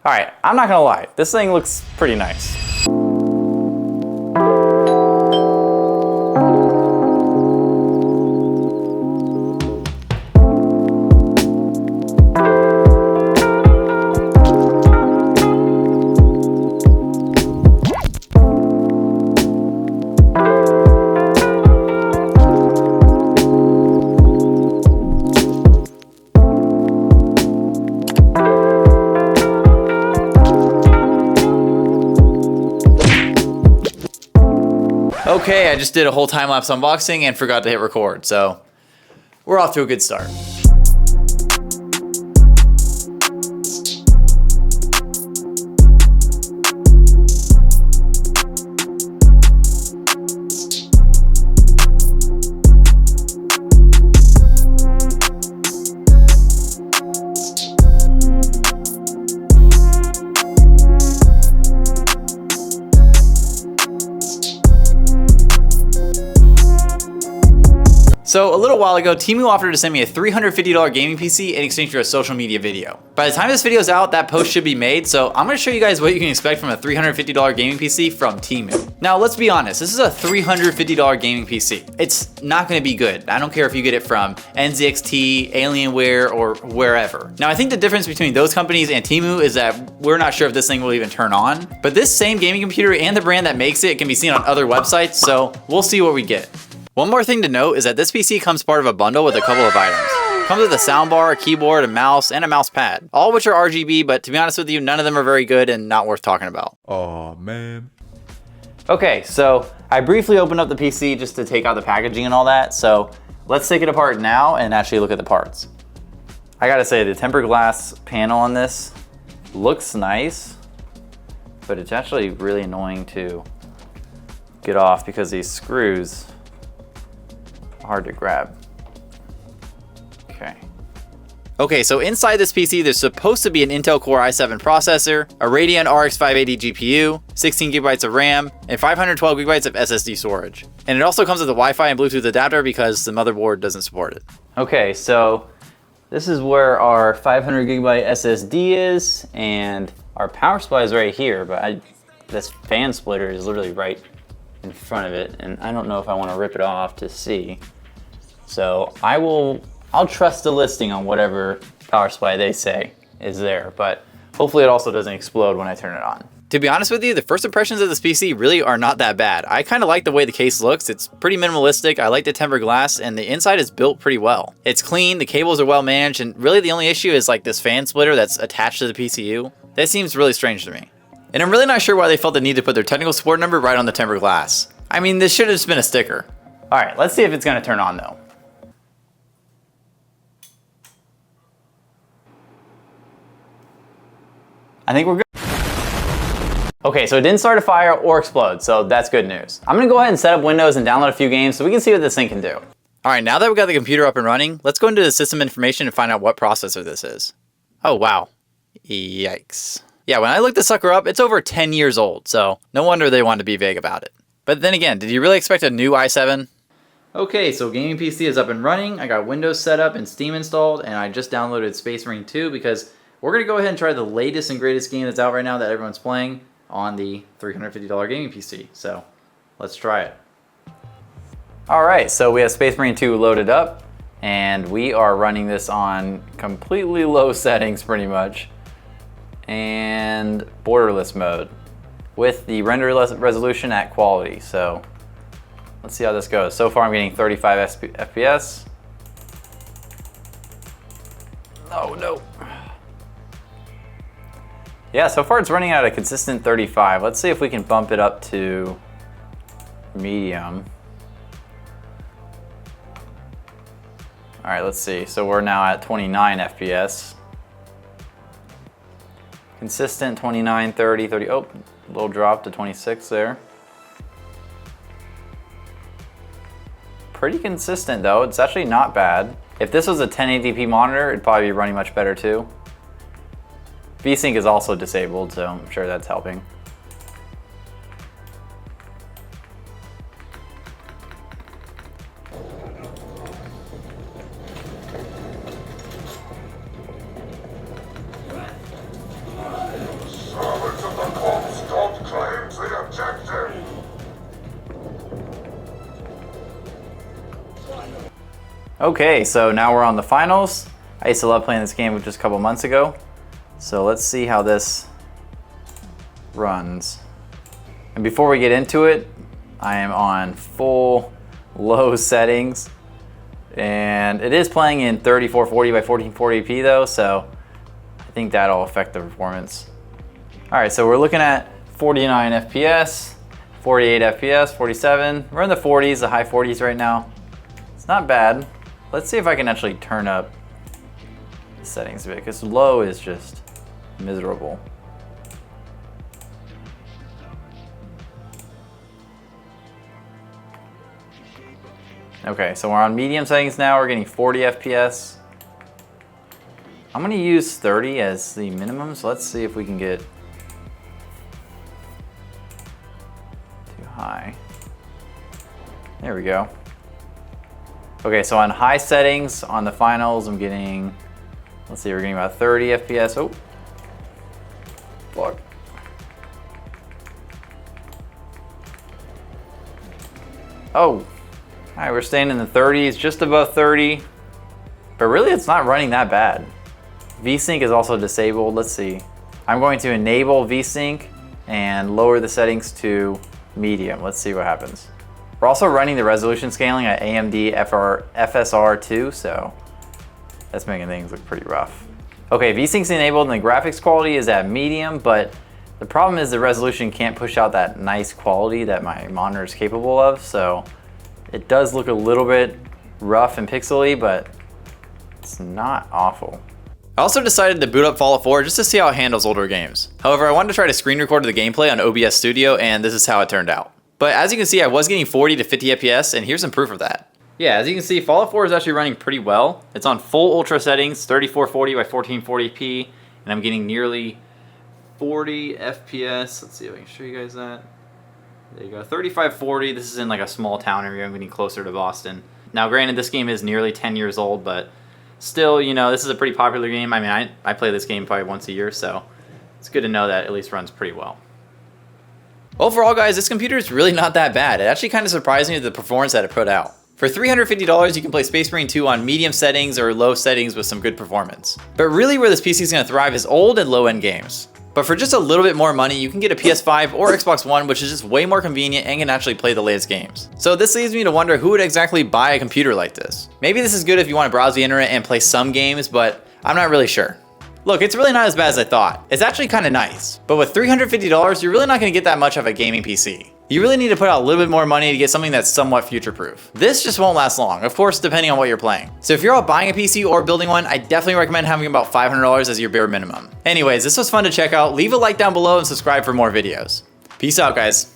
All right, I'm not gonna lie, this thing looks pretty nice. Okay, I just did a whole time-lapse unboxing and forgot to hit record, so we're off to a good start. So a little while ago, TEMU offered to send me a $350 gaming PC in exchange for a social media video. By the time this video is out, that post should be made, so I'm gonna show you guys what you can expect from a $350 gaming PC from TEMU. Now let's be honest, this is a $350 gaming PC. It's not gonna be good. I don't care if you get it from NZXT, Alienware, or wherever. Now I think the difference between those companies and TEMU is that we're not sure if this thing will even turn on, but this same gaming computer and the brand that makes it can be seen on other websites, so we'll see what we get. One more thing to note is that this PC comes part of a bundle with a couple of items. It comes with a soundbar, a keyboard, a mouse, and a mouse pad. All which are RGB, but to be honest with you, none of them are very good and not worth talking about. Oh man. Okay, so I briefly opened up the PC just to take out the packaging and all that, so let's take it apart now and actually look at the parts. I gotta say, the tempered glass panel on this looks nice, but it's actually really annoying to get off because these screws hard to grab. Okay, so inside this PC, there's supposed to be an Intel Core i7 processor, a Radeon RX 580 GPU, 16 gigabytes of RAM, and 512 gigabytes of SSD storage. And it also comes with a Wi-Fi and Bluetooth adapter because the motherboard doesn't support it. Okay, so this is where our 500 gigabyte SSD is, and our power supply is right here, but this fan splitter is literally right in front of it, and I don't know if I want to rip it off to see. So I'll trust the listing on whatever power supply they say is there, but hopefully it also doesn't explode when I turn it on. To be honest with you, the first impressions of this PC really are not that bad. I kind of like the way the case looks. It's pretty minimalistic. I like the tempered glass, and the inside is built pretty well. It's clean, the cables are well managed, and really the only issue is like this fan splitter that's attached to the PCU. That seems really strange to me. And I'm really not sure why they felt the need to put their technical support number right on the tempered glass. I mean, this should have just been a sticker. All right, let's see if it's gonna turn on though. I think we're good. Okay, so it didn't start a fire or explode, so that's good news. I'm gonna go ahead and set up Windows and download a few games so we can see what this thing can do. All right, now that we've got the computer up and running, let's go into the system information and find out what processor this is. Oh, wow. Yikes. Yeah, when I looked the sucker up, it's over 10 years old, so no wonder they wanted to be vague about it. But then again, did you really expect a new i7? Okay, so gaming PC is up and running. I got Windows set up and Steam installed, and I just downloaded Space Marine 2 because we're gonna go ahead and try the latest and greatest game that's out right now that everyone's playing on the $350 gaming PC. So let's try it. All right, so we have Space Marine 2 loaded up, and we are running this on completely low settings pretty much, and borderless mode with the render resolution at quality. So let's see how this goes. So far I'm getting 35 FPS. Oh no. Yeah, so far it's running at a consistent 35. Let's see if we can bump it up to medium. All right, let's see. So we're now at 29 FPS. Consistent 29, 30, 30. Oh, little drop to 26 there. Pretty consistent though. It's actually not bad. If this was a 1080p monitor, it'd probably be running much better too. VSync is also disabled, so I'm sure that's helping. Okay, so now we're on the finals. I used to love playing this game just a couple months ago. So let's see how this runs. And before we get into it, I am on full low settings. And it is playing in 3440 by 1440p though, so I think that'll affect the performance. All right, so we're looking at 49 FPS, 48 FPS, 47. We're in the 40s, the high 40s right now. It's not bad. Let's see if I can actually turn up the settings a bit, because low is just miserable. Okay, so we're on medium settings now. We're getting 40 FPS. I'm gonna use 30 as the minimum, so let's see if we can get too high. There we go. Okay, so on high settings, on the finals, I'm getting, let's see, we're getting about 30 FPS. Oh, fuck. Oh, all right, we're staying in the 30s, just above 30, but really it's not running that bad. VSync is also disabled. Let's see. I'm going to enable VSync and lower the settings to medium. Let's see what happens. We're also running the resolution scaling at AMD FSR2, so that's making things look pretty rough. Okay, VSync's enabled and the graphics quality is at medium, but the problem is the resolution can't push out that nice quality that my monitor is capable of, so it does look a little bit rough and pixely, but it's not awful. I also decided to boot up Fallout 4 just to see how it handles older games. However, I wanted to try to screen record the gameplay on OBS Studio, and this is how it turned out. But as you can see, I was getting 40 to 50 FPS, and here's some proof of that. Yeah, as you can see, Fallout 4 is actually running pretty well. It's on full ultra settings, 3440 by 1440p, and I'm getting nearly 40 FPS. Let's see if I can show you guys that. There you go, 3540. This is in like a small town area. I'm getting closer to Boston. Now, granted, this game is nearly 10 years old, but still, you know, this is a pretty popular game. I mean, I play this game probably once a year, so it's good to know that it at least runs pretty well. Overall, guys, this computer is really not that bad. It actually kind of surprised me with the performance that it put out. For $350, you can play Space Marine 2 on medium settings or low settings with some good performance. But really where this PC is going to thrive is old and low-end games. But for just a little bit more money, you can get a PS5 or Xbox One, which is just way more convenient and can actually play the latest games. So this leads me to wonder who would exactly buy a computer like this. Maybe this is good if you want to browse the internet and play some games, but I'm not really sure. Look, it's really not as bad as I thought. It's actually kind of nice. But with $350, you're really not going to get that much of a gaming PC. You really need to put out a little bit more money to get something that's somewhat future-proof. This just won't last long, of course, depending on what you're playing. So if you're all buying a PC or building one, I definitely recommend having about $500 as your bare minimum. Anyways, this was fun to check out. Leave a like down below and subscribe for more videos. Peace out, guys.